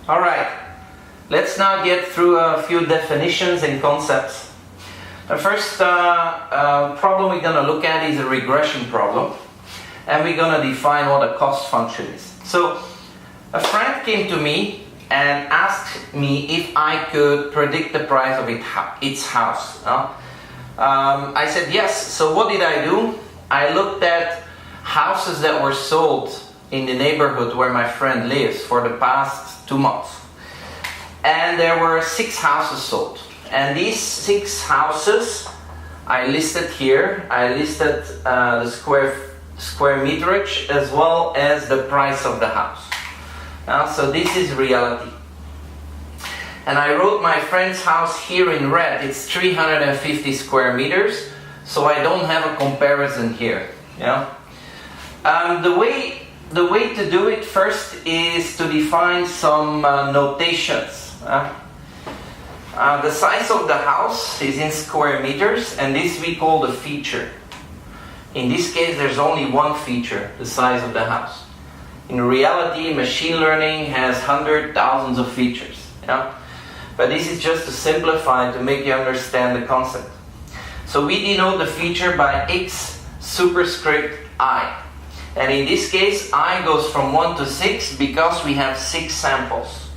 Alright, let's now get through a few definitions and concepts. The first problem we're going to look at is a regression problem, and we're going to define what a cost function is. So, a friend came to me and asked me if I could predict the price of its house. I said yes. So what did I do? I looked at houses that were sold in the neighborhood where my friend lives for the past 2 months. And there were 6 houses sold. And these 6 houses I listed here. I listed the square meterage as well as the price of the house. So this is reality. And I wrote my friend's house here in red. It's 350 square meters. So I don't have a comparison here. The way to do it first is to define some notations. The size of the house is in square meters, and this we call the feature. In this case, there's only one feature, the size of the house. In reality, machine learning has thousands of features. But this is just to simplify, to make you understand the concept. So we denote the feature by x superscript I. And in this case, I goes from 1 to 6 because we have 6 samples.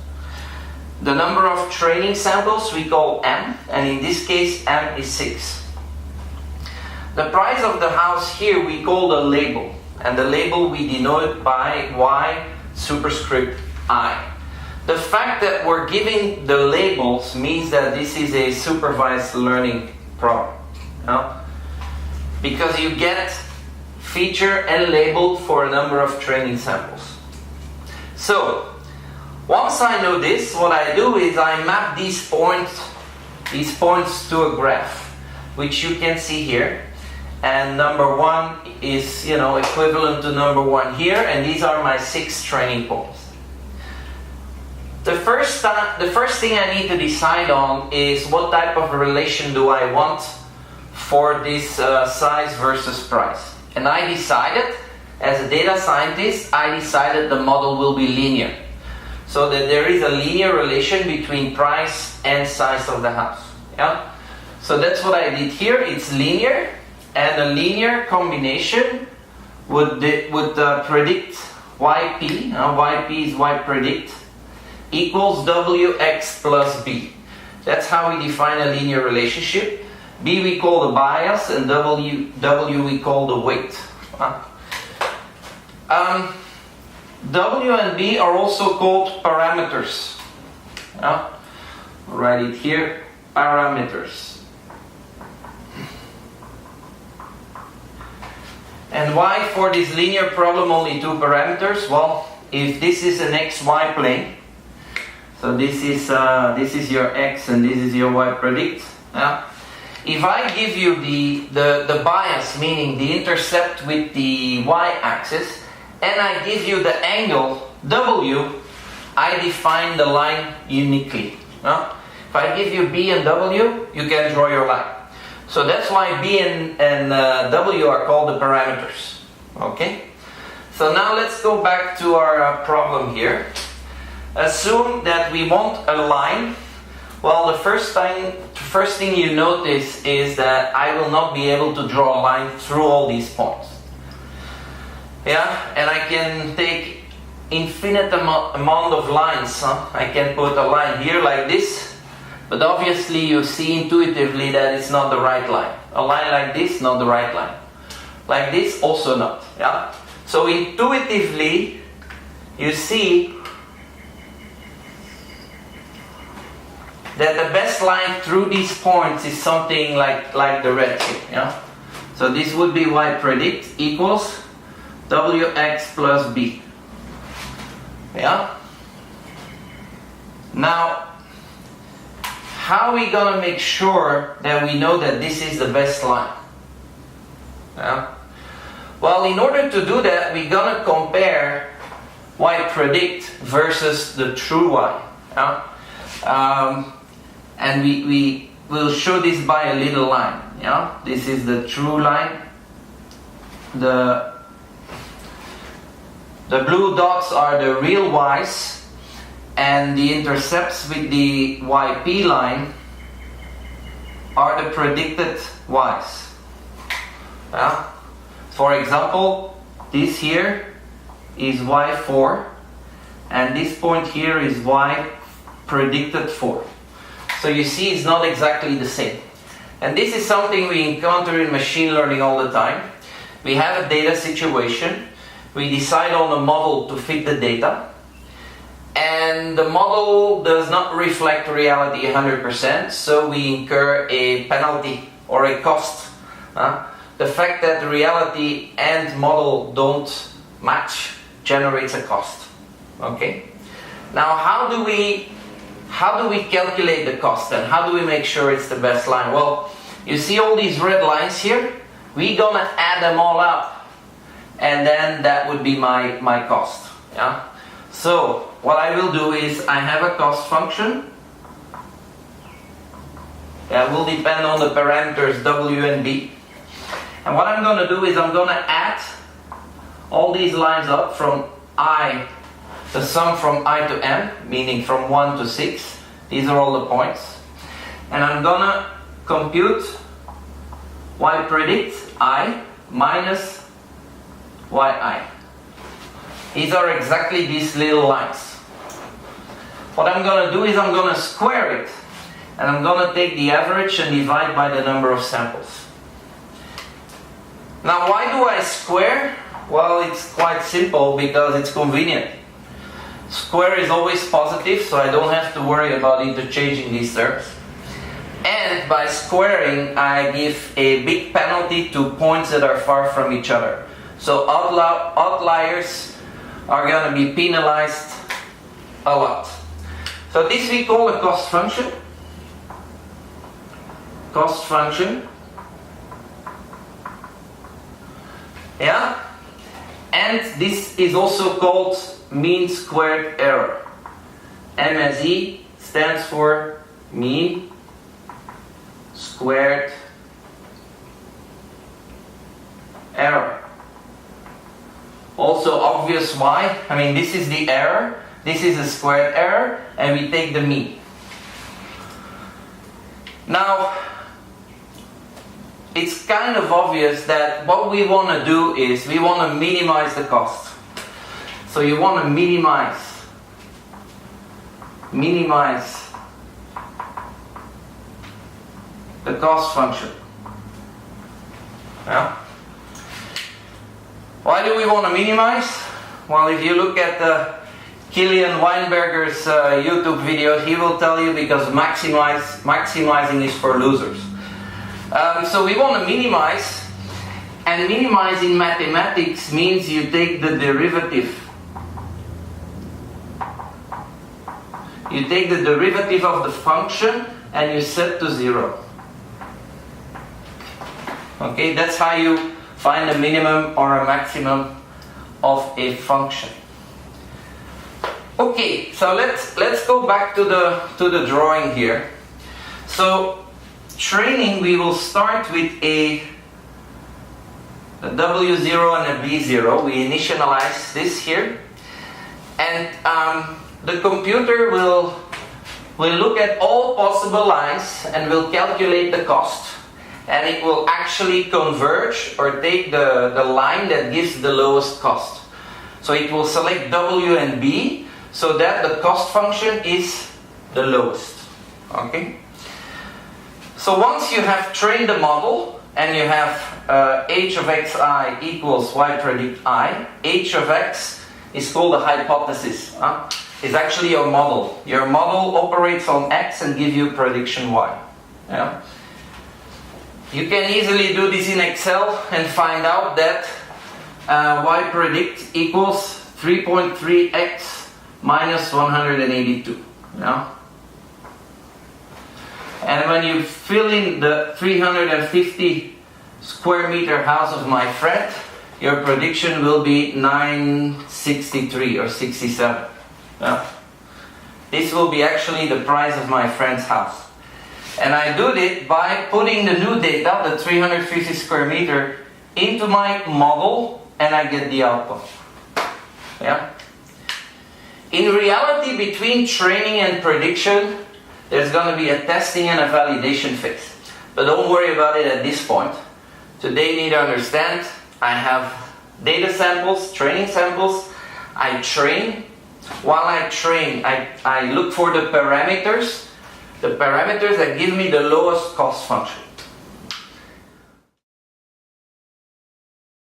The number of training samples we call M, and in this case M is 6. The price of the house here we call the label, and the label we denote by Y superscript I. The fact that we're giving the labels means that this is a supervised learning problem. Because you get feature and label for a number of training samples. So, once I know this, what I do is I map these points to a graph, which you can see here. And number 1 is, equivalent to number 1 here, and these are my 6 training points. The first thing I need to decide on is what type of relation do I want for this size versus price. And I decided, as a data scientist, the model will be linear. So that there is a linear relation between price and size of the house. So that's what I did here. It's linear, and a linear combination would predict YP. YP is Y predict equals WX plus B. That's how we define a linear relationship. B we call the bias, and W we call the weight. W and B are also called parameters. Write it here, parameters. And why for this linear problem only 2 parameters? Well, if this is an XY plane, so this is your X and this is your Y predict. If I give you the bias, meaning the intercept with the Y-axis, and I give you the angle W, I define the line uniquely. If I give you B and W, you can draw your line. So that's why B and W are called the parameters. Okay? So now let's go back to our problem here. Assume that we want a line. Well, the first thing you notice is that I will not be able to draw a line through all these points. And I can take infinite amount of lines. I can put a line here like this, but obviously you see intuitively that it's not the right line. A line like this, not the right line. Like this, also not. So intuitively, you see that the best line through these points is something like the red here. So this would be Y predict equals WX plus B. Now, how are we gonna make sure that we know that this is the best line? Well, in order to do that, we're gonna compare Y predict versus the true Y. And we will show this by a little line. This is the true line. The blue dots are the real Y's, and the intercepts with the YP line are the predicted Y's. Yeah? For example, this here is Y4, and this point here is Y predicted 4. So you see it's not exactly the same. And this is something we encounter in machine learning all the time. We have a data situation, we decide on a model to fit the data, and the model does not reflect reality 100%, so we incur a penalty or a cost. The fact that reality and model don't match generates a cost. Okay? Now how do we calculate the cost, and how do we make sure it's the best line? Well, you see all these red lines here? We're gonna add them all up, and then that would be my cost. Yeah? So what I will do is I have a cost function that will depend on the parameters W and B. And what I'm going to do is I'm going to add all these lines up from I, the sum from I to M, meaning from 1 to 6. These are all the points. And I'm going to compute Y predict I minus Yi. These are exactly these little lines. What I'm going to do is I'm going to square it, and I'm going to take the average and divide by the number of samples. Now why do I square? Well, it's quite simple because it's convenient. Square is always positive, so I don't have to worry about interchanging these terms. And by squaring, I give a big penalty to points that are far from each other. So outliers are going to be penalized a lot. So this we call a cost function. Cost function. Yeah? And this is also called mean squared error. MSE stands for mean squared error. Also obvious why. I mean, this is the error, this is a squared error, and we take the mean. Now, it's kind of obvious that what we want to do is we want to minimize the cost. So you want to minimize the cost function. Yeah? Why do we want to minimize? Well, if you look at Kilian Weinberger's YouTube video, he will tell you because maximizing is for losers. So we want to minimize, and minimize in mathematics means you take the derivative. You take the derivative of the function and you set to 0. Okay, that's how you find a minimum or a maximum of a function. Okay, so let's go back to the drawing here. So training, we will start with a W0 and a B0. We initialize this here, and the computer will look at all possible lines and will calculate the cost, and it will actually converge or take the line that gives the lowest cost. So it will select W and B so that the cost function is the lowest. Okay? So once you have trained the model and you have h of xi equals y predict I, h of x is called a hypothesis. It's actually your model. Your model operates on x and gives you prediction y. Yeah? You can easily do this in Excel and find out that y predict equals 3.3x minus 182. Yeah? And when you fill in the 350 square meter house of my friend, your prediction will be 963 or 67. Yeah. This will be actually the price of my friend's house. And I do it by putting the new data, the 350 square meter, into my model, and I get the output. Yeah. In reality, between training and prediction, there's going to be a testing and a validation phase. But don't worry about it at this point. Today you need to understand, I have data samples, training samples. I train. While I train, I look for the parameters that give me the lowest cost function.